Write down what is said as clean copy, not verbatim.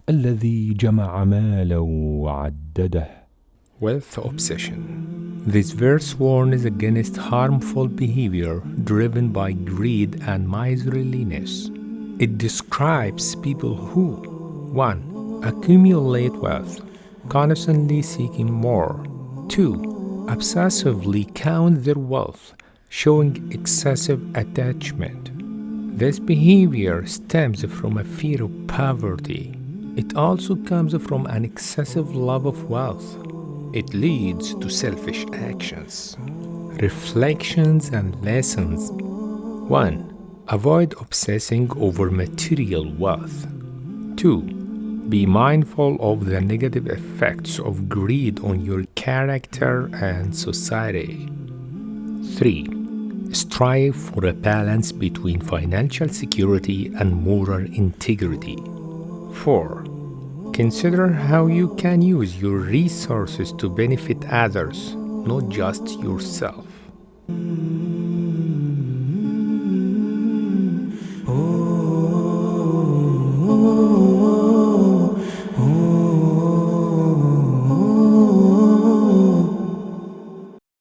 الذي جمع مالا وعدده. Wealth obsession. This verse warns against harmful behavior driven by greed and miserliness. It describes people who 1. Accumulate wealth, constantly seeking more. 2. Obsessively count their wealth, showing excessive attachment. This behavior stems from a fear of poverty. It also comes from an excessive love of wealth. It leads to selfish actions. Reflections and lessons. 1. Avoid obsessing over material wealth. 2. Be mindful of the negative effects of greed on your character and society. 3. Strive for a balance between financial security and moral integrity. 4. Consider how you can use your resources to benefit others, not just yourself.